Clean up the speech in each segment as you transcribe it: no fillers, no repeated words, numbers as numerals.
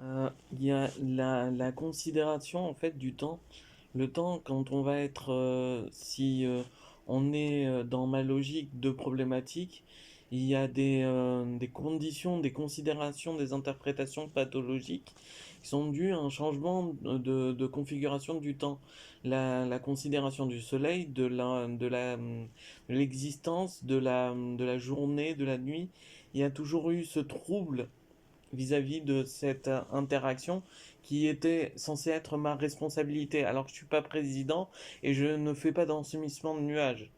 Il y a la considération en fait du temps. Le temps, quand on va être, si on est dans ma logique de problématique, il y a des conditions, des considérations, des interprétations pathologiques qui sont dues à un changement de configuration du temps. La considération du soleil, de l'existence, de la journée, de la nuit, il y a toujours eu ce trouble vis-à-vis de cette interaction qui était censée être ma responsabilité, alors que je suis pas président et je ne fais pas d'ensemencement de nuages.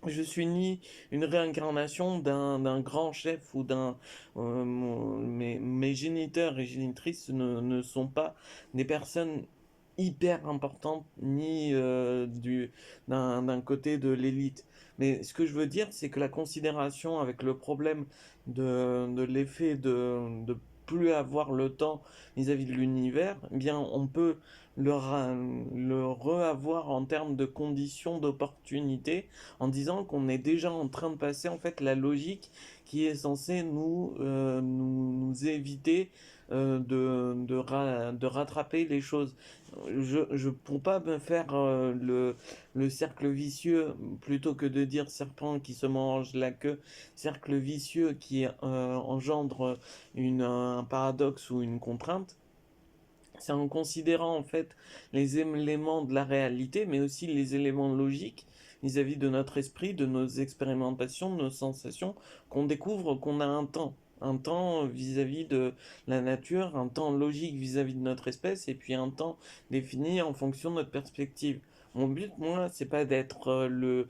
Je suis ni une réincarnation d'un grand chef ou d'un mes géniteurs et génitrices ne sont pas des personnes hyper importantes ni d'un côté de l'élite. Mais ce que je veux dire, c'est que la considération avec le problème de l'effet de plus avoir le temps vis-à-vis de l'univers, eh bien on peut le re-avoir en termes de conditions d'opportunité en disant qu'on est déjà en train de passer en fait la logique qui est censée nous éviter de rattraper les choses. Je pour pas me faire le cercle vicieux, plutôt que de dire serpent qui se mange la queue, cercle vicieux qui engendre un paradoxe ou une contrainte. C'est en considérant en fait les éléments de la réalité, mais aussi les éléments logiques vis-à-vis de notre esprit, de nos expérimentations, de nos sensations, qu'on découvre qu'on a un temps. Un temps vis-à-vis de la nature, un temps logique vis-à-vis de notre espèce, et puis un temps défini en fonction de notre perspective. Mon but, moi, c'est pas d'être le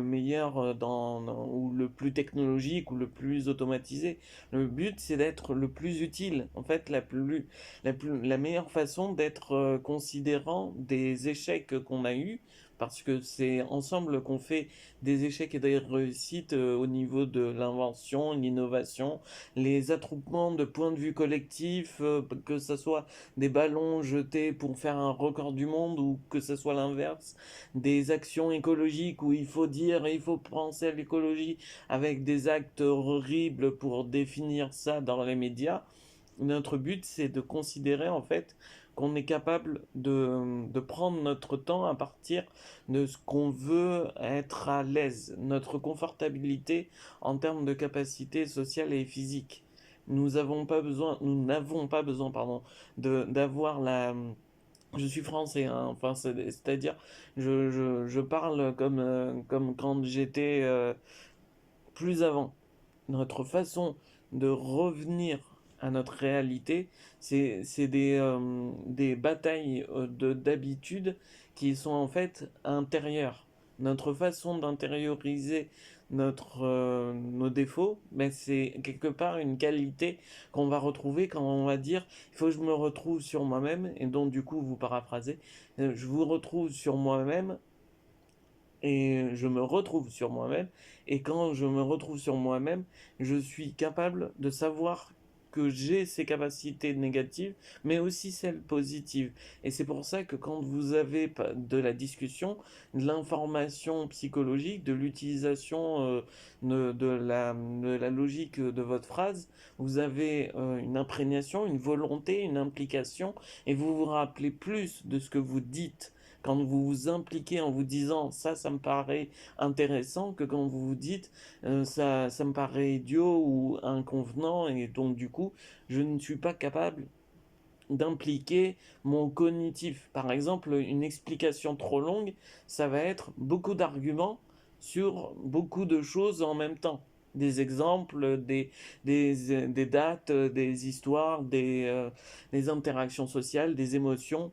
meilleur ou le plus technologique ou le plus automatisé. Le but, c'est d'être le plus utile. En fait, la meilleure façon d'être considérant des échecs qu'on a eus, parce que c'est ensemble qu'on fait des échecs et des réussites au niveau de l'invention, l'innovation, les attroupements de points de vue collectifs, que ce soit des ballons jetés pour faire un record du monde ou que ce soit l'inverse, des actions écologiques où il faut dire et il faut penser à l'écologie avec des actes horribles pour définir ça dans les médias. Notre but, c'est de considérer en fait qu'on est capable de prendre notre temps à partir de ce qu'on veut être à l'aise, notre confortabilité en termes de capacité sociale et physique. Nous n'avons pas besoin, pardon, d'avoir la. Je suis français, hein, enfin, c'est-à-dire, je parle comme quand j'étais plus avant. Notre façon de revenir à notre réalité, c'est des batailles d'habitude qui sont en fait intérieures. Notre façon d'intérioriser nos défauts, ben c'est quelque part une qualité qu'on va retrouver quand on va dire il faut que je me retrouve sur moi-même, et donc du coup vous paraphrasez, je vous retrouve sur moi-même et je me retrouve sur moi-même. Et quand je me retrouve sur moi-même, je suis capable de savoir que j'ai ces capacités négatives, mais aussi celles positives. Et c'est pour ça que quand vous avez de la discussion, de l'information psychologique, de l'utilisation de la logique de votre phrase, vous avez une imprégnation, une volonté, une implication, et vous vous rappelez plus de ce que vous dites quand vous vous impliquez en vous disant ça me paraît intéressant, que quand vous vous dites ça me paraît idiot ou inconvenant, et donc du coup je ne suis pas capable d'impliquer mon cognitif. Par exemple, une explication trop longue, ça va être beaucoup d'arguments sur beaucoup de choses en même temps. Des exemples, des dates, des histoires, des interactions sociales, des émotions,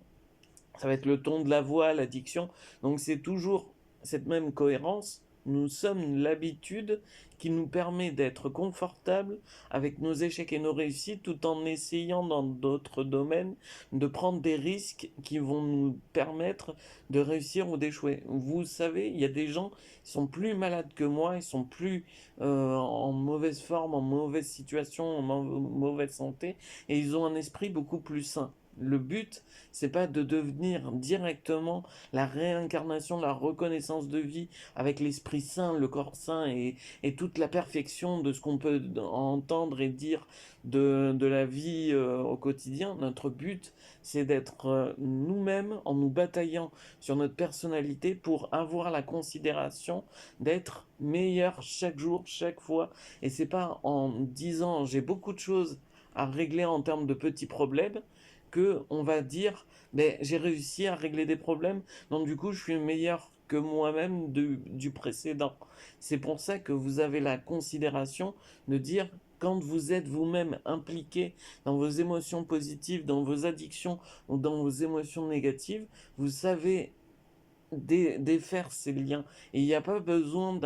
ça va être le ton de la voix, la diction. Donc c'est toujours cette même cohérence. Nous sommes l'habitude qui nous permet d'être confortable avec nos échecs et nos réussites tout en essayant dans d'autres domaines de prendre des risques qui vont nous permettre de réussir ou d'échouer. Vous savez, il y a des gens qui sont plus malades que moi, ils sont plus en mauvaise forme, en mauvaise situation, en mauvaise santé, et ils ont un esprit beaucoup plus sain. Le but, c'est pas de devenir directement la réincarnation, la reconnaissance de vie avec l'Esprit Saint, le corps saint et toute la perfection de ce qu'on peut entendre et dire de la vie au quotidien. Notre but, c'est d'être nous-mêmes en nous bataillant sur notre personnalité pour avoir la considération d'être meilleur chaque jour, chaque fois. Et c'est pas en disant j'ai beaucoup de choses à régler en termes de petits problèmes que on va dire mais j'ai réussi à régler des problèmes, donc du coup je suis meilleur que moi-même du précédent. C'est pour ça que vous avez la considération de dire quand vous êtes vous-même impliqué dans vos émotions positives, dans vos addictions ou dans vos émotions négatives, vous savez défaire ces liens. Et il n'y a pas besoin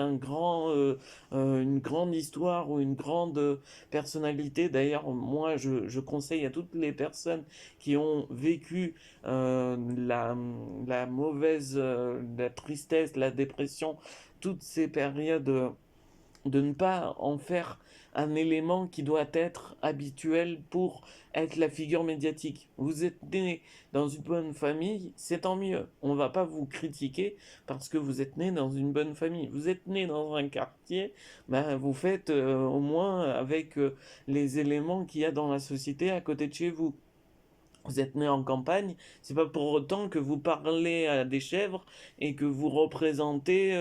une grande histoire ou une grande personnalité. D'ailleurs, moi, je conseille à toutes les personnes qui ont vécu la mauvaise, la tristesse, la dépression, toutes ces périodes de ne pas en faire un élément qui doit être habituel pour être la figure médiatique. Vous êtes né dans une bonne famille, c'est tant mieux. On ne va pas vous critiquer parce que vous êtes né dans une bonne famille. Vous êtes né dans un quartier, ben vous faites au moins avec les éléments qu'il y a dans la société à côté de chez vous. Vous êtes né en campagne, c'est pas pour autant que vous parlez à des chèvres et que vous représentez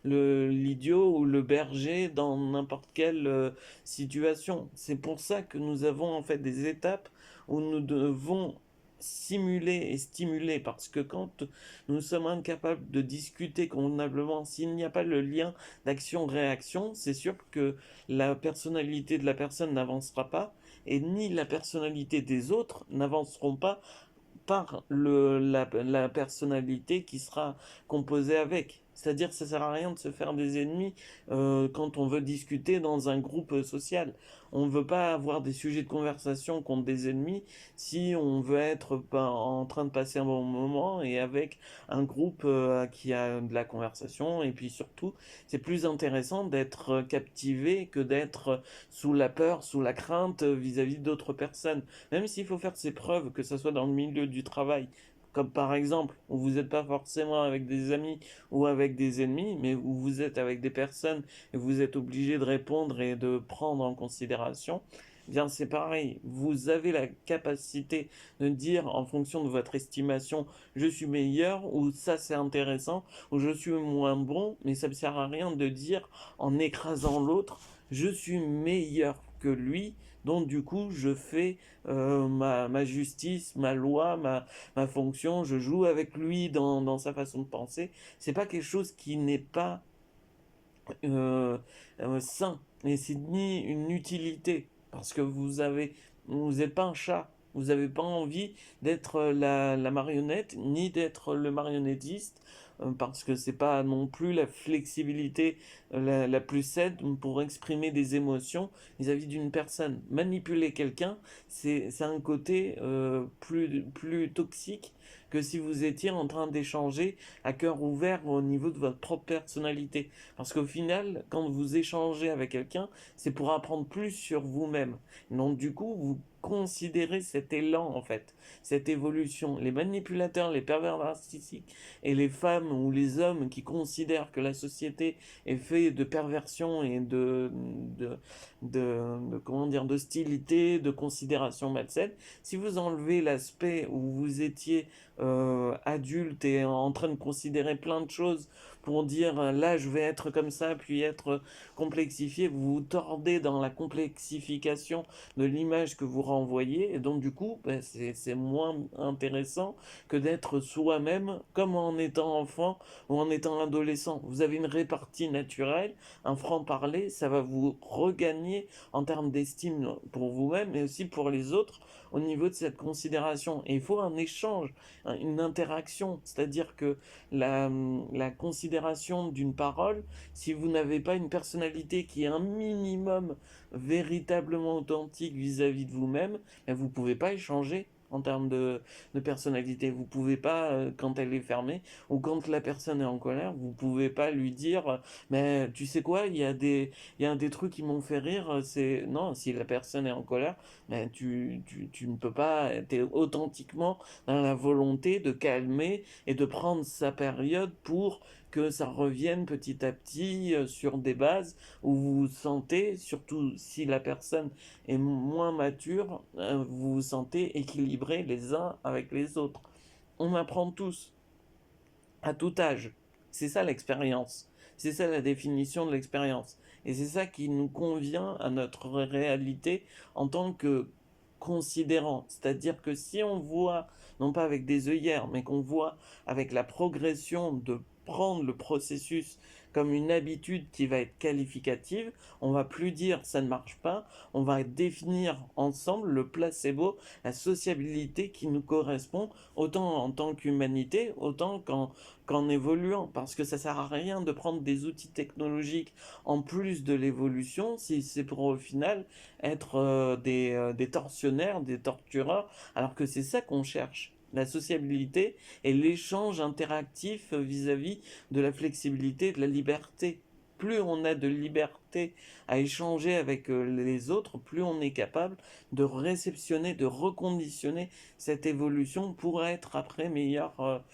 l'idiot ou le berger dans n'importe quelle situation. C'est pour ça que nous avons en fait des étapes où nous devons simuler et stimuler parce que quand nous sommes incapables de discuter convenablement, s'il n'y a pas le lien d'action-réaction, c'est sûr que la personnalité de la personne n'avancera pas et ni la personnalité des autres n'avanceront pas par la personnalité qui sera composée avec. C'est-à-dire, ça sert à rien de se faire des ennemis quand on veut discuter dans un groupe social. On ne veut pas avoir des sujets de conversation contre des ennemis si on veut être en train de passer un bon moment et avec un groupe qui a de la conversation. Et puis surtout, c'est plus intéressant d'être captivé que d'être sous la peur, sous la crainte vis-à-vis d'autres personnes. Même s'il faut faire ses preuves, que ce soit dans le milieu du travail, comme par exemple, où vous n'êtes pas forcément avec des amis ou avec des ennemis, mais où vous êtes avec des personnes et vous êtes obligé de répondre et de prendre en considération, eh bien c'est pareil, vous avez la capacité de dire en fonction de votre estimation, je suis meilleur, ou ça c'est intéressant, ou je suis moins bon, mais ça ne sert à rien de dire en écrasant l'autre, je suis meilleur que lui, donc du coup je fais ma justice, ma loi, ma fonction, je joue avec lui dans sa façon de penser. C'est pas quelque chose qui n'est pas euh, sain, et c'est ni une utilité, parce que vous n'êtes pas un chat. Vous n'avez pas envie d'être la marionnette, ni d'être le marionnettiste, parce que c'est pas non plus la flexibilité la plus saine pour exprimer des émotions vis-à-vis d'une personne. Manipuler quelqu'un, c'est un côté plus toxique que si vous étiez en train d'échanger à cœur ouvert au niveau de votre propre personnalité. Parce qu'au final, quand vous échangez avec quelqu'un, c'est pour apprendre plus sur vous-même. Donc du coup, vous considérez cet élan en fait, cette évolution. Les manipulateurs, les pervers narcissiques et les femmes ou les hommes qui considèrent que la société est faite de perversion et comment dire, d'hostilité, de considération malsaine, si vous enlevez l'aspect où vous étiez adulte et en train de considérer plein de choses pour dire là je vais être comme ça puis être complexifié, vous vous tordez dans la complexification de l'image que vous renvoyez et donc du coup ben, c'est moins intéressant que d'être soi-même comme en étant enfant ou en étant adolescent. Vous avez une répartie naturelle, un franc-parler, ça va vous regagner en termes d'estime pour vous-même mais aussi pour les autres au niveau de cette considération. Et il faut un échange, une interaction, c'est-à-dire que la considération d'une parole, si vous n'avez pas une personnalité qui est un minimum véritablement authentique vis-à-vis de vous-même, ben vous ne pouvez pas échanger. en termes de personnalité. Vous pouvez pas, quand elle est fermée ou quand la personne est en colère, vous pouvez pas lui dire, mais tu sais quoi, il y a des trucs qui m'ont fait rire. C'est non, si la personne est en colère, mais tu ne peux pas. T'es authentiquement dans la volonté de calmer et de prendre sa période pour que ça revienne petit à petit sur des bases où vous vous sentez, surtout si la personne est moins mature, vous vous sentez équilibrés les uns avec les autres. On apprend tous, à tout âge. C'est ça l'expérience. C'est ça la définition de l'expérience. Et c'est ça qui nous convient à notre réalité en tant que considérant. C'est-à-dire que si on voit, non pas avec des œillères, mais qu'on voit avec la progression de prendre le processus comme une habitude qui va être qualificative, on va plus dire ça ne marche pas, on va définir ensemble le placebo, la sociabilité qui nous correspond autant en tant qu'humanité, autant qu'en évoluant, parce que ça sert à rien de prendre des outils technologiques en plus de l'évolution si c'est pour au final être des tortionnaires, des tortureurs, alors que c'est ça qu'on cherche. La sociabilité et l'échange interactif vis-à-vis de la flexibilité, de la liberté. Plus on a de liberté à échanger avec les autres, plus on est capable de réceptionner, de reconditionner cette évolution pour être après meilleur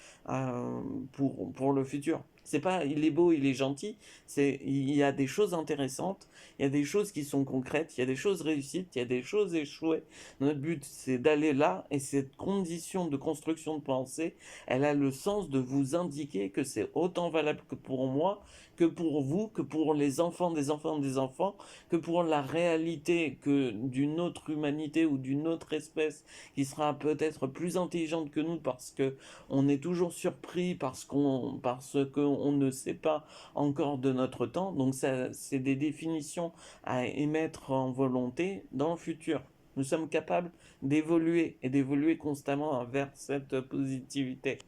pour le futur. C'est pas il est beau, il est gentil, c'est il y a des choses intéressantes, il y a des choses qui sont concrètes, il y a des choses réussites, il y a des choses échouées. Notre but c'est d'aller là et cette condition de construction de pensée, elle a le sens de vous indiquer que c'est autant valable que pour moi, que pour vous, que pour les enfants des enfants des enfants, que pour la réalité que d'une autre humanité ou d'une autre espèce qui sera peut-être plus intelligente que nous parce que on est toujours surpris parce qu'on ne sait pas encore de notre temps. Donc ça, c'est des définitions à émettre en volonté dans le futur. Nous sommes capables d'évoluer et d'évoluer constamment vers cette positivité.